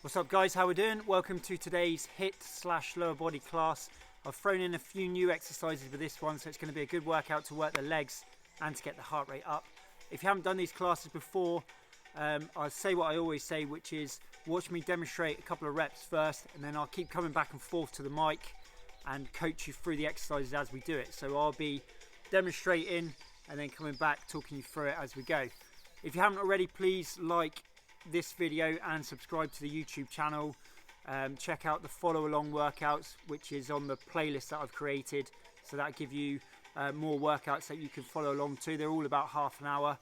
What's up guys, how we doing? Welcome to today's HIIT / lower body class. I've thrown in a few new exercises with this one, so it's going to be a good workout to work the legs and to get the heart rate up. If you haven't done these classes before, I'll say what I always say, which is watch me demonstrate a couple of reps first, and then I'll keep coming back and forth to the mic and coach you through the exercises as we do it. So I'll be demonstrating and then coming back talking you through it as we go. If you haven't already, please like this video and subscribe to the YouTube channel. Check out the follow along workouts, which is on the playlist that I've created, so that'll give you more workouts that you can follow along to. They're all about half an hour.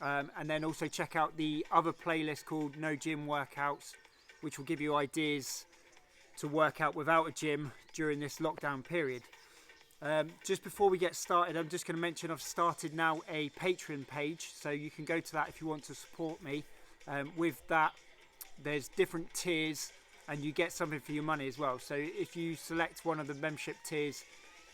And then also check out the other playlist called No Gym Workouts, which will give you ideas to work out without a gym during this lockdown period. Just before we get started, I'm just going to mention I've started now a Patreon page, so you can go to that if you want to support me. With that, there's different tiers and you get something for your money as well. So if you select one of the membership tiers,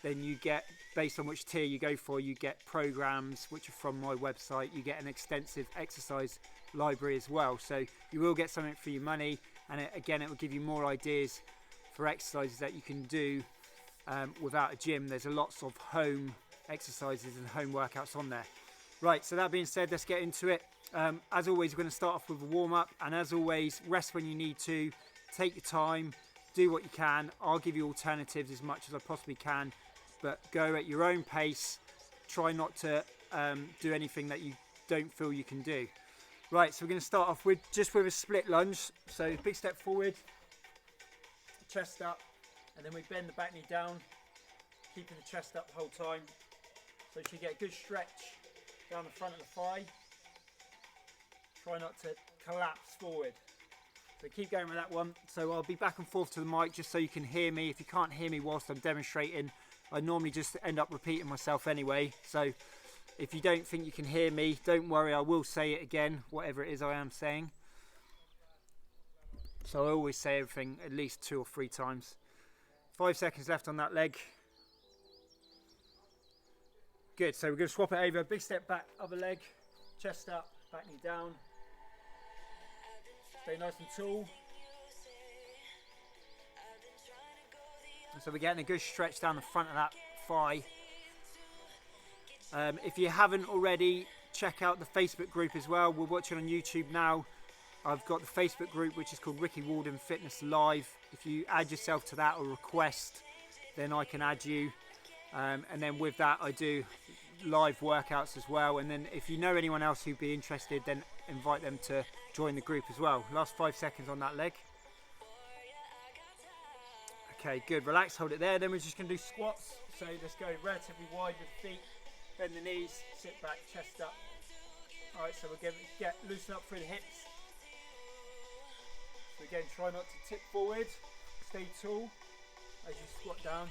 then you get, based on which tier you go for, you get programs which are from my website. You get an extensive exercise library as well, so you will get something for your money, and again it will give you more ideas for exercises that you can do without a gym. There's lots of home exercises and home workouts on there. Right, so that being said, let's get into it. As always, we're going to start off with a warm-up, and as always, rest when you need to, take your time, do what you can. I'll give you alternatives as much as I possibly can, but go at your own pace. Try not to do anything that you don't feel you can do. Right, so we're going to start off with a split lunge. So big step forward, chest up, and then we bend the back knee down, keeping the chest up the whole time. So you should get a good stretch down the front of the thigh. Try not to collapse forward. So keep going with that one. So I'll be back and forth to the mic just so you can hear me. If you can't hear me whilst I'm demonstrating, I normally just end up repeating myself anyway. So if you don't think you can hear me, don't worry, I will say it again, whatever it is I am saying. So I always say everything at least 2 or 3 times. 5 seconds left on that leg. Good, so we're going to swap it over. Big step back, other leg, chest up, back knee down. Stay nice and tall. So we're getting a good stretch down the front of that thigh. If you haven't already, check out the Facebook group as well. We're watching on YouTube now. I've got the Facebook group which is called Rikki Walden Fitness Live. If you add yourself to that or request, then I can add you. And then with that I do live workouts as well, and then if you know anyone else who'd be interested, then invite them to join the group as well. Last 5 seconds on that leg. Okay, good, relax, hold it there. Then we're just going to do squats. So let's go relatively wide with the feet, bend the knees, sit back, chest up. Alright, so we're going to loosen up through the hips. So again, try not to tip forward, stay tall as you squat down.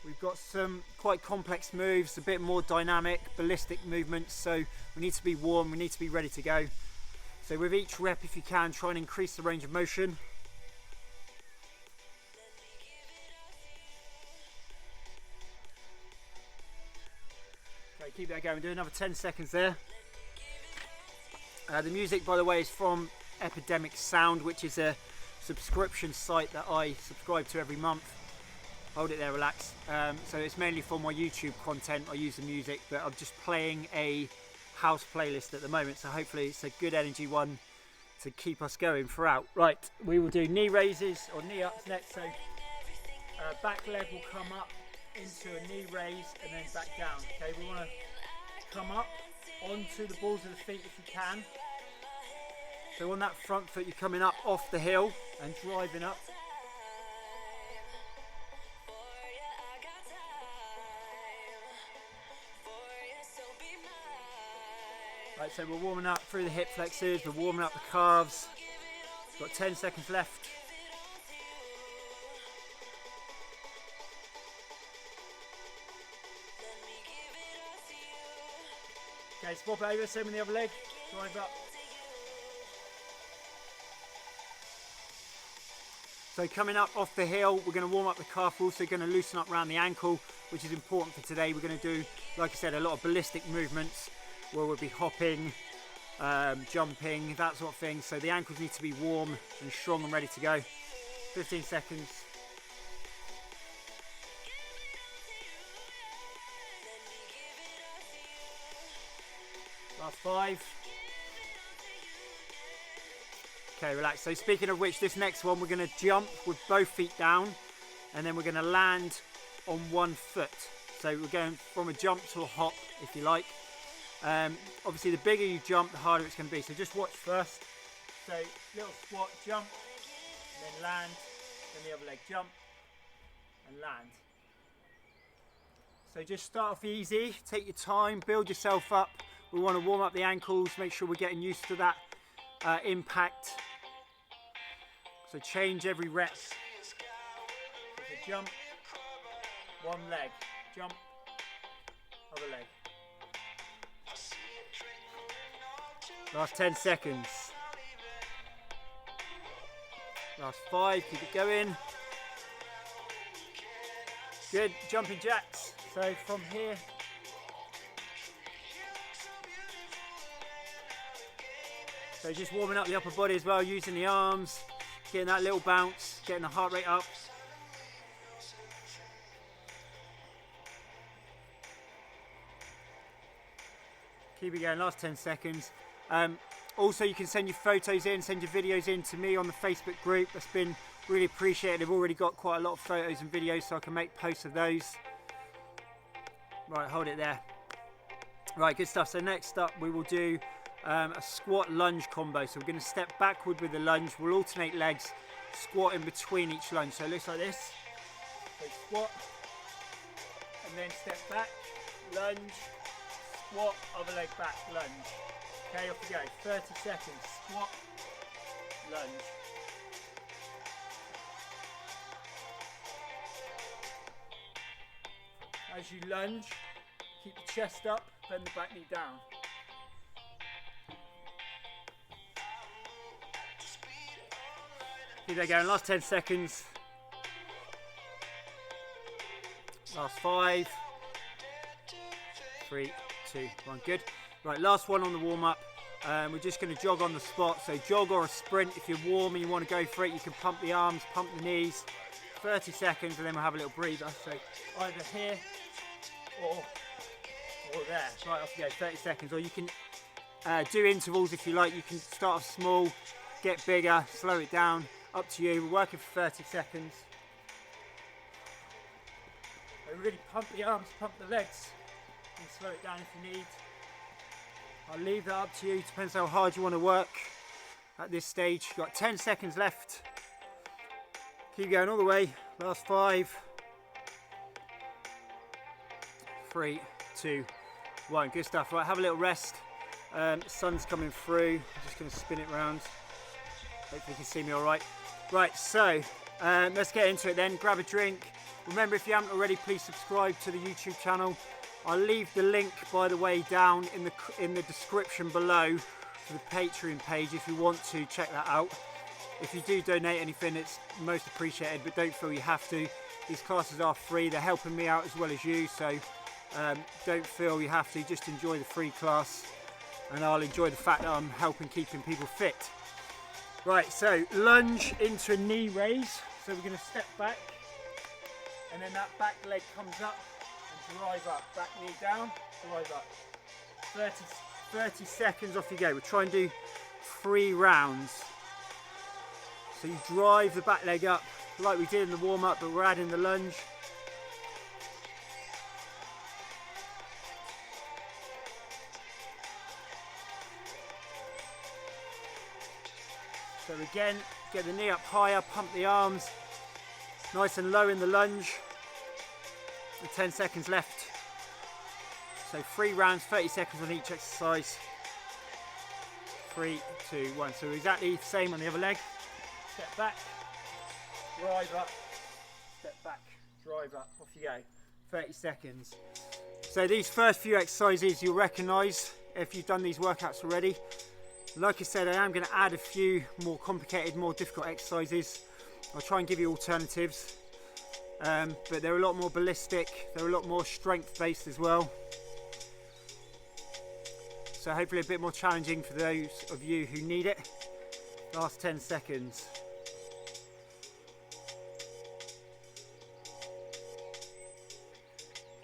We've got some quite complex moves, a bit more dynamic, ballistic movements, so we need to be warm, we need to be ready to go. So with each rep, if you can, try and increase the range of motion. Okay, keep that going, do another 10 seconds there. The music, by the way, is from Epidemic Sound, which is a subscription site that I subscribe to every month. Hold it there, relax. So it's mainly for my YouTube content. I use the music, but I'm just playing a house playlist at the moment, so hopefully it's a good energy one to keep us going throughout. Right, we will do knee raises or knee ups next. So back leg will come up into a knee raise and then back down. Okay, we want to come up onto the balls of the feet if you can. So on that front foot, you're coming up off the hill and driving up. Right, so we're warming up through the hip flexors, we're warming up the calves. Got 10 seconds left. Okay, swap it over, same with the other leg, drive up. So coming up off the hill, we're going to warm up the calf, we're also going to loosen up around the ankle, which is important for today. We're going to do, like I said, a lot of ballistic movements where we'll be hopping, jumping, that sort of thing. So the ankles need to be warm and strong and ready to go. 15 seconds. Last 5. Okay, relax. So speaking of which, this next one we're going to jump with both feet down, and then we're going to land on one foot. So we're going from a jump to a hop, if you like. Obviously the bigger you jump, the harder it's going to be. So just watch first. So little squat, jump, and then land, then the other leg jump and land. So just start off easy, take your time, build yourself up. We want to warm up the ankles, make sure we're getting used to that impact. So change every rep. So jump, one leg, jump, other leg. Last 10 seconds. Last 5, keep it going. Good, jumping jacks. So from here, so just warming up the upper body as well, using the arms, getting that little bounce, getting the heart rate up. Keep it going, last 10 seconds. Also, you can send your photos in, send your videos in to me on the Facebook group. That's been really appreciated. I've already got quite a lot of photos and videos, so I can make posts of those. Right, hold it there. Right, good stuff. So next up, we will do a squat lunge combo. So we're going to step backward with the lunge. We'll alternate legs, squat in between each lunge. So it looks like this. So squat, and then step back, lunge, squat, other leg back, lunge. Okay, off you go. 30 seconds. Squat, lunge. As you lunge, keep the chest up, bend the back knee down. Keep that going. Last 10 seconds. Last 5. 3, 2, 1. Good. Right, last one on the warm-up. We're just going to jog on the spot. So jog or a sprint. If you're warm and you want to go for it, you can pump the arms, pump the knees. 30 seconds, and then we'll have a little breather. So either here or there. Right, off you go. 30 seconds. Or you can do intervals if you like. You can start off small, get bigger, slow it down. Up to you. We're working for 30 seconds. So really pump the arms, pump the legs, and slow it down if you need. I'll leave that up to you. Depends how hard you want to work at this stage. You've got 10 seconds left. Keep going all the way. Last 5. 3, 2, 1. Good stuff. Right, have a little rest. The sun's coming through. I'm just going to spin it around. Hopefully you can see me all right. Right, so let's get into it then. Grab a drink. Remember, if you haven't already, please subscribe to the YouTube channel. I'll leave the link, by the way, down in the description below to the Patreon page if you want to check that out. If you do donate anything, it's most appreciated, but don't feel you have to. These classes are free. They're helping me out as well as you, so don't feel you have to. Just enjoy the free class, and I'll enjoy the fact that I'm helping keeping people fit. Right, so lunge into a knee raise. So we're going to step back, and then that back leg comes up and drive up. Back knee down, drive up. 30 seconds, off you go. We'll try and do 3 rounds. So you drive the back leg up like we did in the warm-up, but we're adding the lunge. So again, get the knee up higher, pump the arms, nice and low in the lunge. With 10 seconds left. So 3 rounds, 30 seconds on each exercise. 3, 2, 1. So exactly the same on the other leg. Step back, drive up, step back, drive up, off you go. 30 seconds. So these first few exercises you'll recognise if you've done these workouts already. Like I said, I am going to add a few more complicated, more difficult exercises. I'll try and give you alternatives, but they're a lot more ballistic, they're a lot more strength based as well. So so hopefully a bit more challenging for those of you who need it. Last 10 seconds.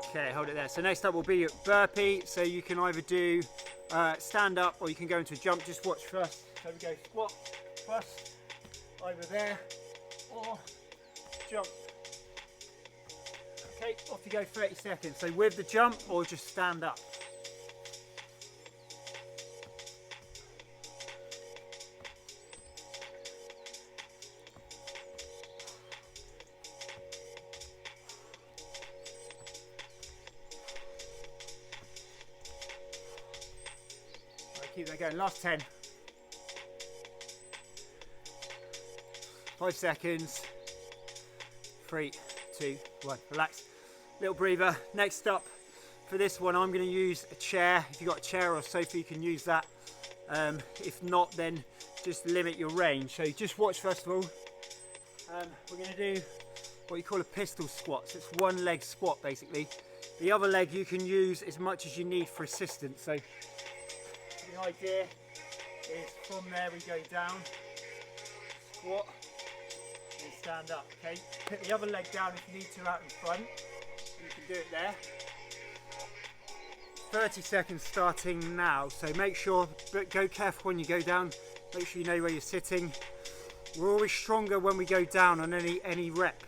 Okay, hold it there. So next up will be your burpee. So you can either do stand up or you can go into a jump. Just watch first. So we go squat first, either there or jump. Okay, off you go, 30 seconds. So with the jump or just stand up. Keep that going, last 10. 5 seconds. 3, 2, 1, relax. Little breather. Next up for this one, I'm going to use a chair. If you've got a chair or a sofa, you can use that. If not, then just limit your range. So just watch first of all. We're going to do what you call a pistol squat. So it's one leg squat basically. The other leg you can use as much as you need for assistance. So the idea is from there we go down, squat, and stand up, okay? Put the other leg down if you need to out in front, you can do it there. 30 seconds starting now, so make sure, but go careful when you go down, make sure you know where you're sitting. We're always stronger when we go down on any rep,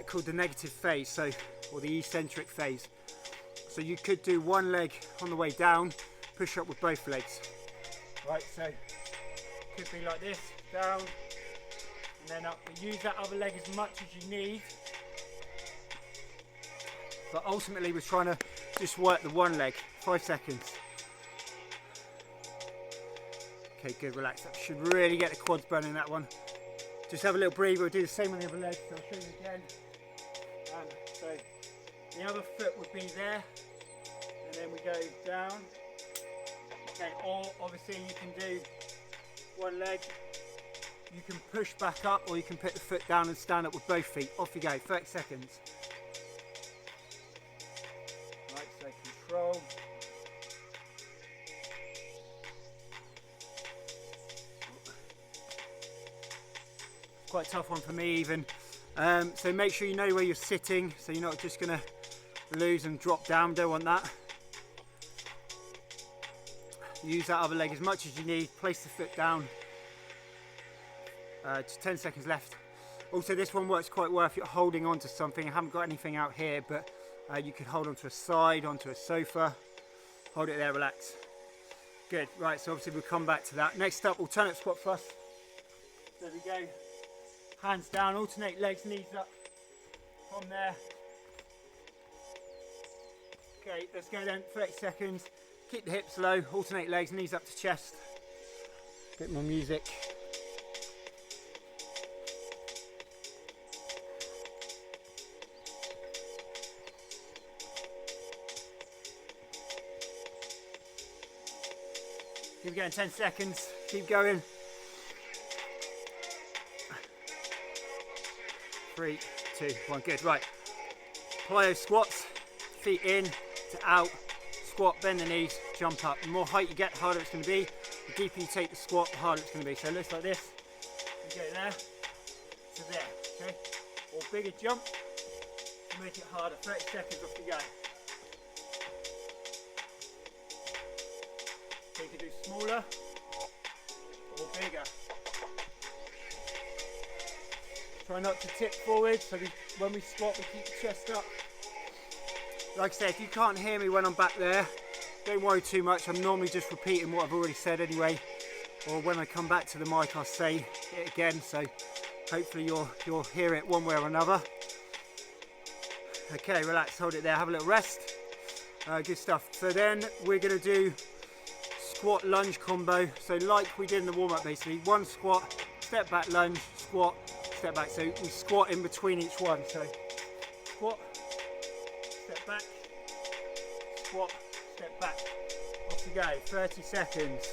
called the negative phase, so, or the eccentric phase. So you could do one leg on the way down, push up with both legs. Right, so could be like this, down and then up. But use that other leg as much as you need. But ultimately we're trying to just work the one leg. 5 seconds. Okay, good, relax. That should really get the quads burning, that one. Just have a little breather. We'll do the same on the other leg, so I'll show you again. So the other foot would be there, and then we go down. Okay, or obviously you can do one leg, you can push back up, or you can put the foot down and stand up with both feet. Off you go, 30 seconds. Right, so control. Quite a tough one for me even. So make sure you know where you're sitting, so you're not just gonna lose and drop down, don't want that. Use that other leg as much as you need, place the foot down. Just 10 seconds left. Also this one works quite well if you're holding on to something. I haven't got anything out here, but you could hold onto a side, onto a sofa. Hold it there, relax. Good, right, so obviously we'll come back to that. Next up, alternate squat thrust. There we go. Hands down, alternate legs, knees up. From there. Okay, let's go then, 30 seconds. Keep the hips low, alternate legs, knees up to chest. Bit more music. Keep going, 10 seconds, keep going. 3, 2, 1, good, right. Plyo squats, feet in to out. Squat, bend the knees, jump up. The more height you get, the harder it's going to be. The deeper you take the squat, the harder it's going to be. So it looks like this. You go there to there, okay? Or bigger jump to make it harder. 30 seconds, off you go. So you can do smaller or bigger. Try not to tip forward, so when we squat, we keep the chest up. Like I said, if you can't hear me when I'm back there, don't worry too much. I'm normally just repeating what I've already said anyway. Or when I come back to the mic, I'll say it again. So hopefully you'll hear it one way or another. Okay, relax, hold it there, have a little rest. Good stuff. So then we're going to do squat lunge combo. So like we did in the warm-up basically. One squat, step back lunge, squat, step back. So we squat in between each one. So squat, step back, squat, step back. Off you go, 30 seconds.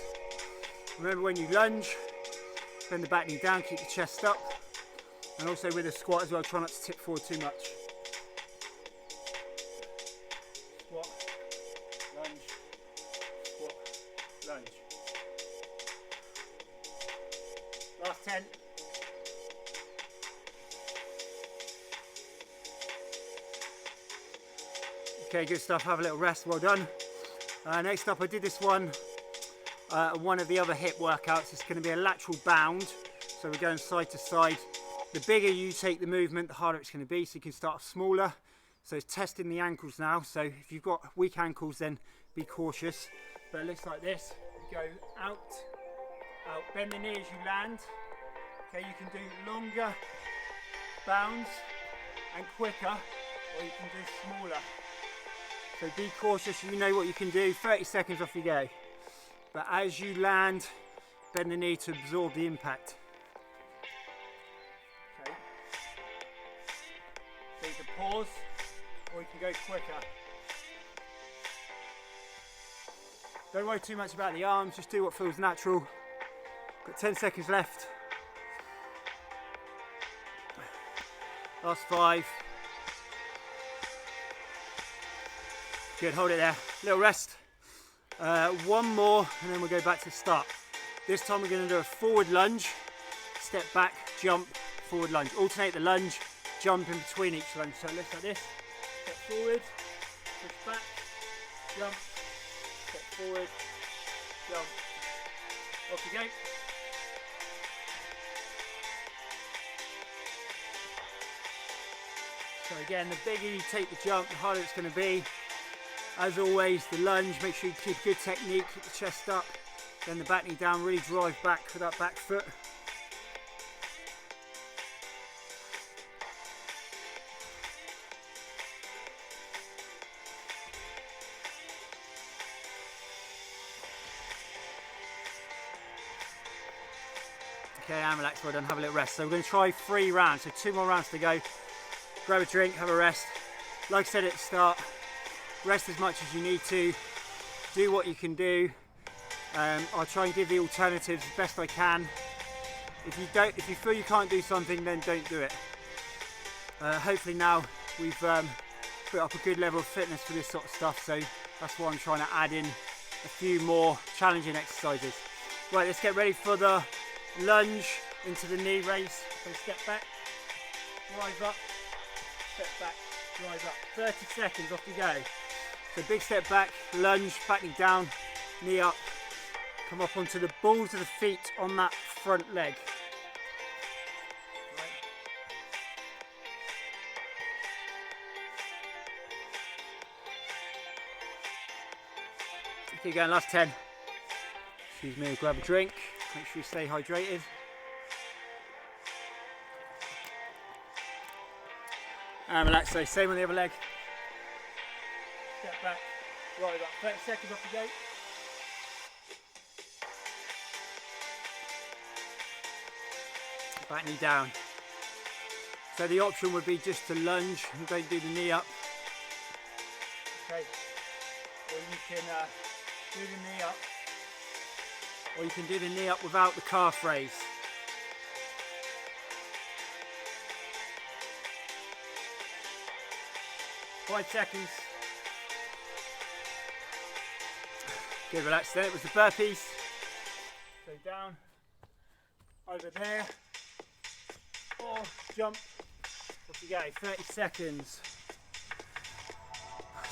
Remember when you lunge, bend the back knee down, keep the chest up. And also with a squat as well, try not to tip forward too much. Squat, lunge, squat, 10. Okay, good stuff, have a little rest, well done. Next up, I did this one of the other hip workouts. It's going to be a lateral bound, so we're going side to side. The bigger you take the movement, the harder it's going to be, so you can start smaller. So it's testing the ankles now, so if you've got weak ankles, then be cautious. But it looks like this. You go out, out, bend the knee as you land. Okay, you can do longer bounds and quicker, or you can do smaller. So be cautious, you know what you can do. 30 seconds, off you go. But as you land, bend the knee to absorb the impact. Okay. So you can pause, or you can go quicker. Don't worry too much about the arms, just do what feels natural. Got 10 seconds left. Last 5. Good, hold it there. Little rest. One more, and then we'll go back to the start. This time we're going to do a forward lunge, step back, jump, forward lunge. Alternate the lunge, jump in between each lunge. So it looks like this. Step forward, push back, jump, step forward, jump. Off you go. So again, the bigger you take the jump, the harder it's going to be. As always, the lunge, make sure you keep good technique, keep the chest up, then the back knee down, really drive back with that back foot. Okay, I'm relaxed, well done, have a little rest. So we're going to try 3 rounds, so 2 more rounds to go. Grab a drink, have a rest. Like I said at the start, rest as much as you need to, do what you can do. I'll try and give the alternatives as best I can. If you feel you can't do something, then don't do it. Hopefully now we've put up a good level of fitness for this sort of stuff, so that's why I'm trying to add in a few more challenging exercises. Right, let's get ready for the lunge into the knee raise. So step back, rise up, step back, rise up. 30 seconds, off you go. So big step back, lunge, back knee down, knee up, come up onto the balls of the feet on that front leg. Right. Keep going, last 10. Excuse me, grab a drink, make sure you stay hydrated. And relax, so same on the other leg. Step back, right up, 30 seconds, off you go. Back knee down. So the option would be just to lunge and don't do the knee up. Okay, or you can do the knee up, or you can do the knee up without the calf raise. Five seconds. Good, relax there. It was the burpees. So down, over there, or jump. Off you go, 30 seconds.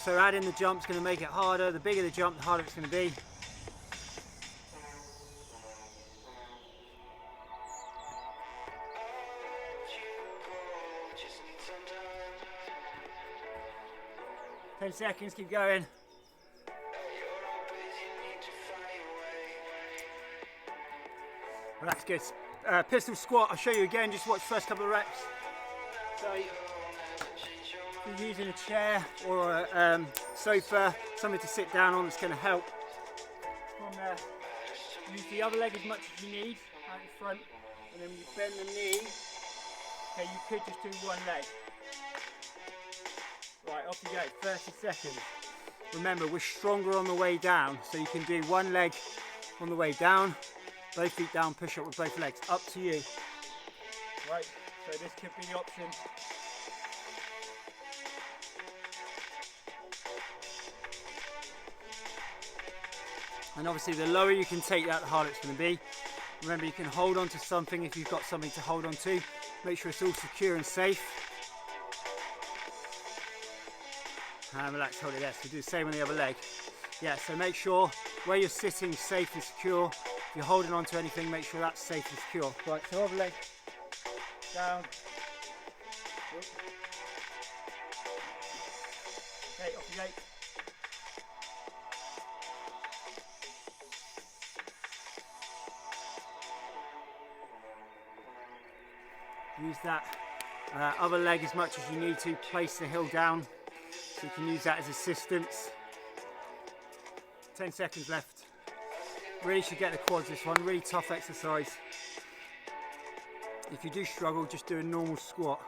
So adding the jump's going to make it harder. The bigger the jump, the harder it's going to be. Ten seconds, keep going. Well, that's good. Pistol squat, I'll show you again, just watch the first couple of reps. So, if you're using a chair or a sofa, something to sit down on that's going to help. From there, use the other leg as much as you need out in front, and then when you bend the knee, okay, you could just do one leg. Right, off you go, 30 seconds. Remember, we're stronger on the way down, so you can do one leg on the way down, both feet down, push up with both legs, up to you. Right, so this could be the option. And obviously the lower you can take that, the harder it's going to be. Remember, you can hold on to something if you've got something to hold on to. Make sure it's all secure and safe. And relax, hold it there. So do the same on the other leg. Yeah, so make sure where you're sitting is safe and secure. If you're holding on to anything, make sure that's safe and secure. Right, so other leg down. Okay, off you go. Use that other leg as much as you need to. Place the heel down so you can use that as assistance. 10 seconds left. Really should get the quads this one. Really tough exercise. If you do struggle, just do a normal squat.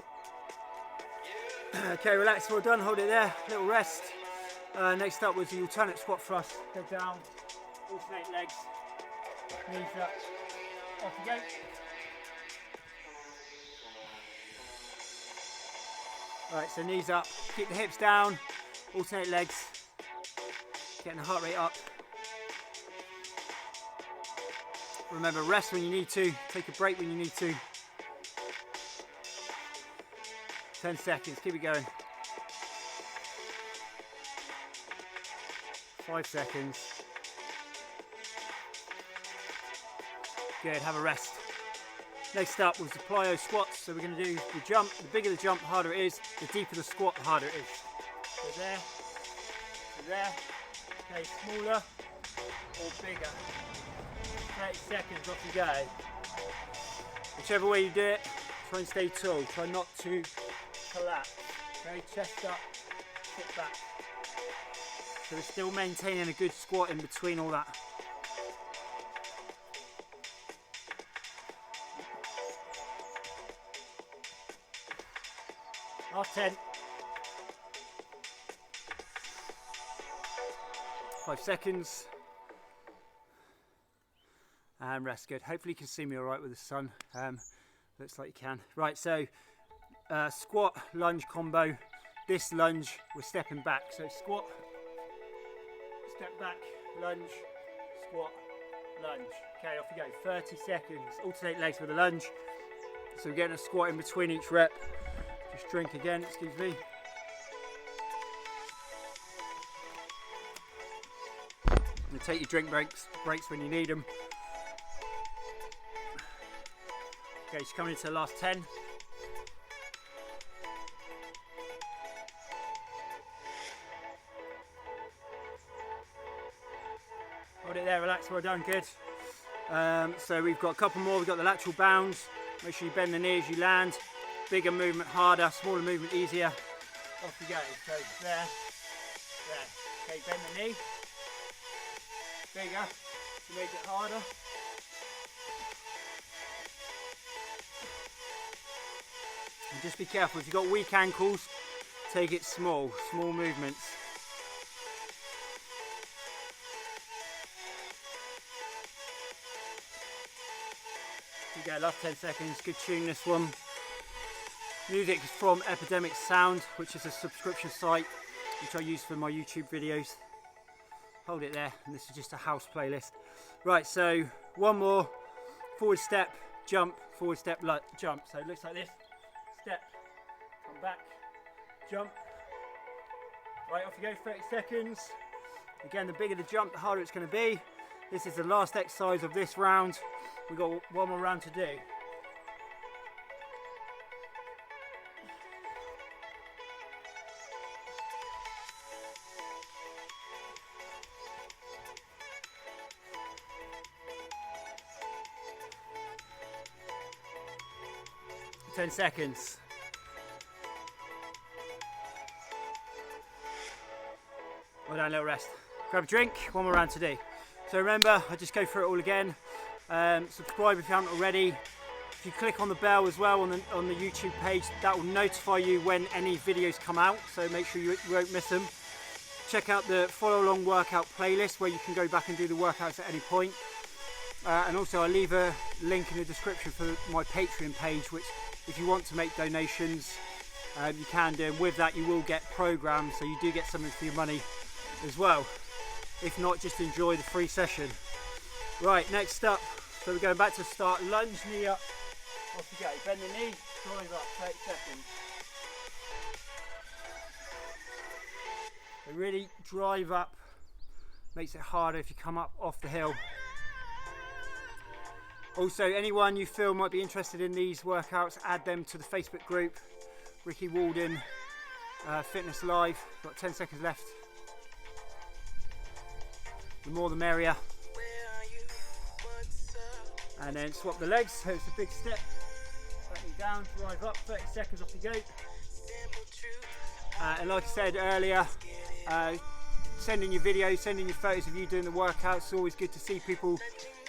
Okay, relax, well done. Hold it there. Little rest. Next up was the alternate squat thrust. Go down, alternate legs, knees up. Off you go. Right, so knees up, keep the hips down, alternate legs, getting the heart rate up. Remember, rest when you need to, take a break when you need to. 10 seconds, keep it going. 5 seconds. Good, have a rest. Next up was the plyo squats, so we're going to do the jump. The bigger the jump, the harder it is. The deeper the squat, the harder it is. So there, to there. Okay, smaller or bigger. 30 seconds, off you go. Whichever way you do it, try and stay tall. Try not to collapse. Okay, chest up, sit back. So we're still maintaining a good squat in between all that. Last 10. 5 seconds. And rest, good. Hopefully you can see me all right with the sun. Looks like you can. Right, so squat, lunge combo. This lunge, we're stepping back. So squat, step back, lunge, squat, lunge. Okay, off you go. 30 seconds. Alternate legs with a lunge. So we're getting a squat in between each rep. Just drink again, excuse me. And take your drink breaks when you need them. Okay, just coming into the last 10. Hold it there, relax, well done, good. So we've got a couple more. We've got the lateral bounds. Make sure you bend the knee as you land. Bigger movement harder, smaller movement easier. Off you go. So there, there. Okay, bend the knee. Bigger to make it harder. And just be careful, if you've got weak ankles, take it small movements. Here you go, last 10 seconds, good tune this one. Music is from Epidemic Sound, which is a subscription site which I use for my YouTube videos. Hold it there, and this is just a house playlist. Right, so one more. Forward step, jump, forward step, jump. So it looks like this. Step, come back, jump. Right, off you go, 30 seconds. Again, the bigger the jump, the harder it's going to be. This is the last exercise of this round. We've got one more round to do. 10 seconds. Well done, little rest. Grab a drink, one more round to do. So remember, I just go through it all again. Subscribe if you haven't already. If you click on the bell as well on the YouTube page, that will notify you when any videos come out, so make sure you won't miss them. Check out the follow along workout playlist where you can go back and do the workouts at any point. And also I'll leave a link in the description for my Patreon page, which if you want to make donations, you can do. And with that you will get programs, so you do get something for your money as well. If not, just enjoy the free session. Right, next up, So we're going back to start, lunge, knee up, off you go. Bend the knee, drive up, 30 seconds. So really drive up, makes it harder if you come up off the hill. Also, anyone you feel might be interested in these workouts, add them to the Facebook group, Rikki Walden Fitness Live. Got 10 seconds left. The more the merrier. And then swap the legs, so it's a big step. Back me down, drive up, 30 seconds, off you go. And like I said earlier, sending your videos, sending your photos of you doing the workouts. It's always good to see people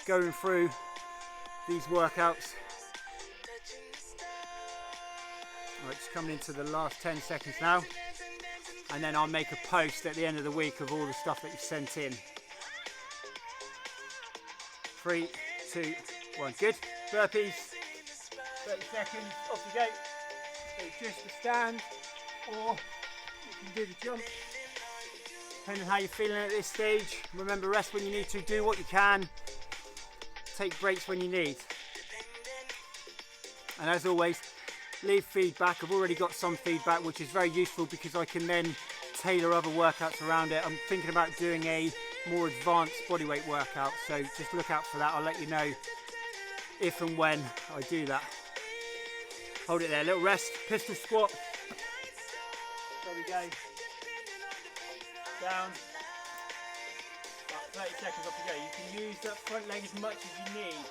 going through these workouts. Right, just coming into the last 10 seconds now, and then I'll make a post at the end of the week of all the stuff that you've sent in. 3, 2, 1, good. Burpees, 30 seconds, off you go. So just the stand, or you can do the jump, depending on how you're feeling at this stage. Remember, rest when you need to, do what you can, take breaks when you need. And as always, leave feedback. I've already got some feedback, which is very useful because I can then tailor other workouts around it. I'm thinking about doing a more advanced bodyweight workout, so just look out for that. I'll let you know if and when I do that. Hold it there, little rest, pistol squat. There we go. Down. About 30 seconds, off you go. You can use that front leg as much as you need.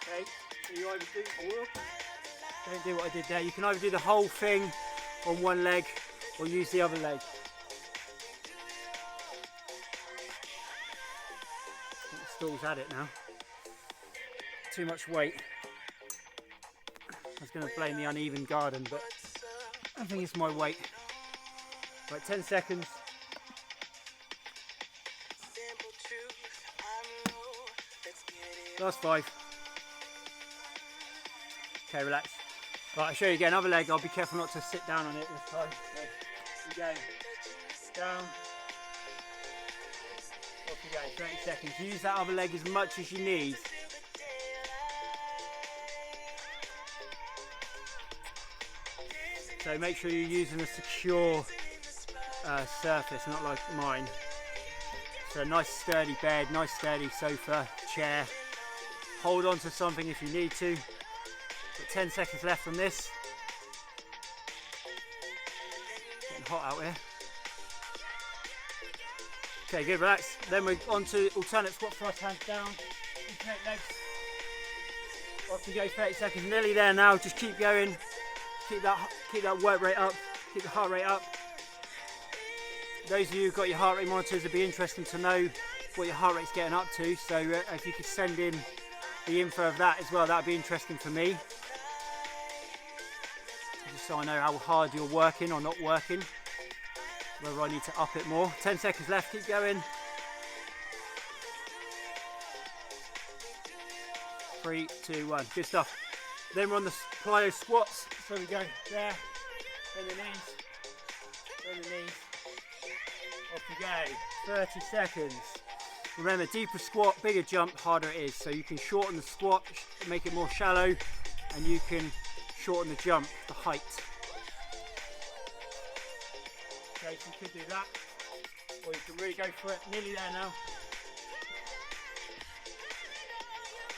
Okay, so you either don't do what I did there. You can either do the whole thing on one leg or use the other leg. I think the stool's had it now. Too much weight. I was going to blame the uneven garden, but I think it's my weight. Right, 10 seconds. Last 5. Okay, relax. Right, I'll show you again. Other leg, I'll be careful not to sit down on it this time. So, you go. Down. Off you go, 30 seconds. Use that other leg as much as you need. So make sure you're using a secure surface, not like mine. So a nice sturdy bed, nice sturdy sofa, chair. Hold on to something if you need to. Got 10 seconds left on this. Getting hot out here. Okay, good, relax. Then we're on to alternate squat thrust, hands down. Alternate legs. Off you go, 30 seconds. Nearly there now. Just keep going. Keep that work rate up. Keep the heart rate up. Those of you who've got your heart rate monitors, it'd be interesting to know what your heart rate's getting up to. So if you could send in the info of that as well, that'd be interesting for me. Just so I know how hard you're working or not working. Whether I need to up it more. 10 seconds left, keep going. 3, 2, 1, good stuff. Then we're on the plyo squats. So we go there, bend the knees, bend the knees. Off you go, 30 seconds. Remember, deeper squat, bigger jump, harder it is. So you can shorten the squat, make it more shallow, and you can shorten the jump, the height. Okay, so you could do that, or you can really go for it. Nearly there now.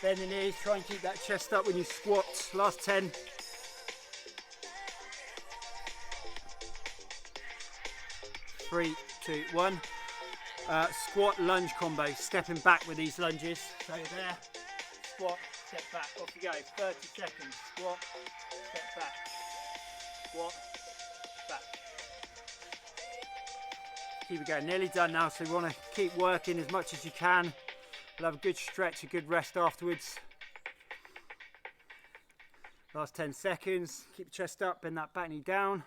Bend the knees, try and keep that chest up when you squat. Last 10. Three, 2, 1. Squat lunge combo, stepping back with these lunges. So there, squat, step back, off you go. 30 seconds, squat, step back, squat, back. Keep it going, nearly done now, so you want to keep working as much as you can. We'll have a good stretch, a good rest afterwards. Last 10 seconds, keep the chest up, bend that back knee down.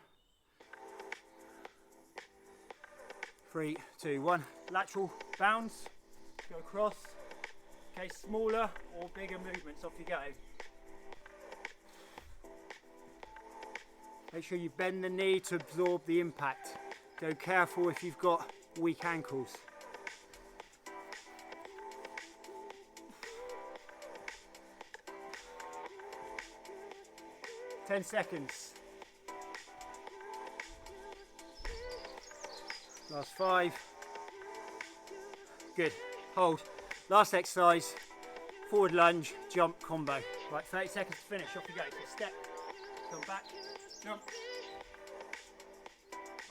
3, 2, 1. Lateral bounds, go across. Okay, smaller or bigger movements, off you go. Make sure you bend the knee to absorb the impact. Go careful if you've got weak ankles. 10 seconds. Last 5. Good. Hold. Last exercise. Forward lunge, jump, combo. Right, 30 seconds to finish. Off you go. So step, come back, jump.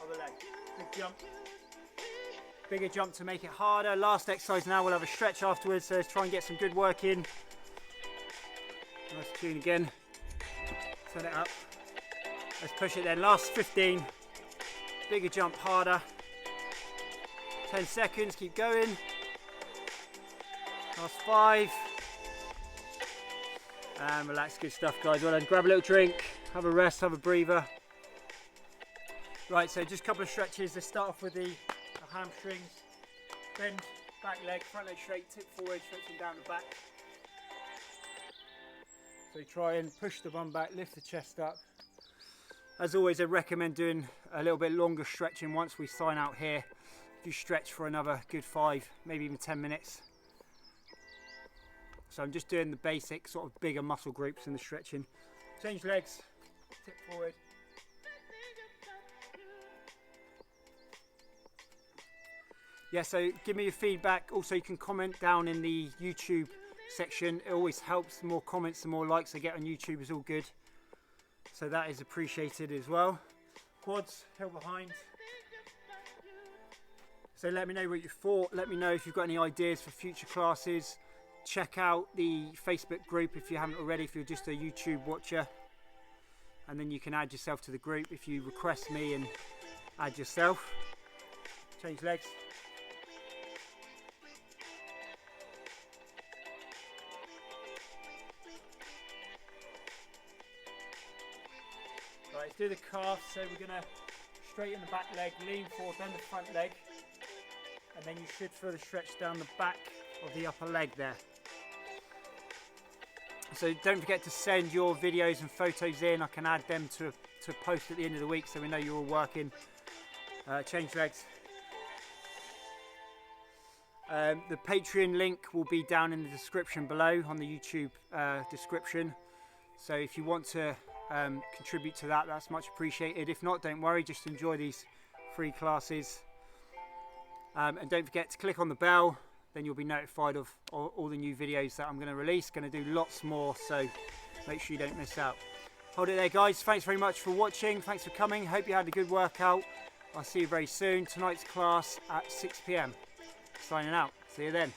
Other leg. Big jump. Bigger jump to make it harder. Last exercise now. We'll have a stretch afterwards. So let's try and get some good work in. Nice tune again. Turn it up. Let's push it then. Last 15. Bigger jump, harder. 10 seconds. Keep going. Last 5. And relax. Good stuff, guys. Well done. Grab a little drink. Have a rest. Have a breather. Right, so just a couple of stretches. Let's start off with the hamstrings. Bend, back leg, front leg straight, tip forward, stretching down the back. So try and push the bum back, lift the chest up. As always, I recommend doing a little bit longer stretching once we sign out here. You stretch for another good 5, maybe even 10 minutes. So I'm just doing the basic sort of bigger muscle groups in the stretching. Change legs, tip forward. Yeah, so give me your feedback. Also, you can comment down in the YouTube section. It always helps. The more comments, the more likes I get on YouTube is all good. So that is appreciated as well. Quads, heel behind. So let me know what you thought. Let me know if you've got any ideas for future classes. Check out the Facebook group if you haven't already, if you're just a YouTube watcher. And then you can add yourself to the group if you request me and add yourself. Change legs. Right, let's do the calf. So we're going to straighten the back leg, lean forward, bend the front leg. And then you should further stretch down the back of the upper leg there. So don't forget to send your videos and photos in. I can add them to post at the end of the week so we know you're all working. Change legs. The Patreon link will be down in the description below on the YouTube description. So if you want to contribute to that, that's much appreciated. If not, don't worry, just enjoy these free classes. And don't forget to click on the bell, then you'll be notified of all the new videos that I'm going to release. Going to do lots more, so make sure you don't miss out. Hold it there, guys. Thanks very much for watching. Thanks for coming. Hope you had a good workout. I'll see you very soon. Tonight's class at 6 PM. Signing out. See you then.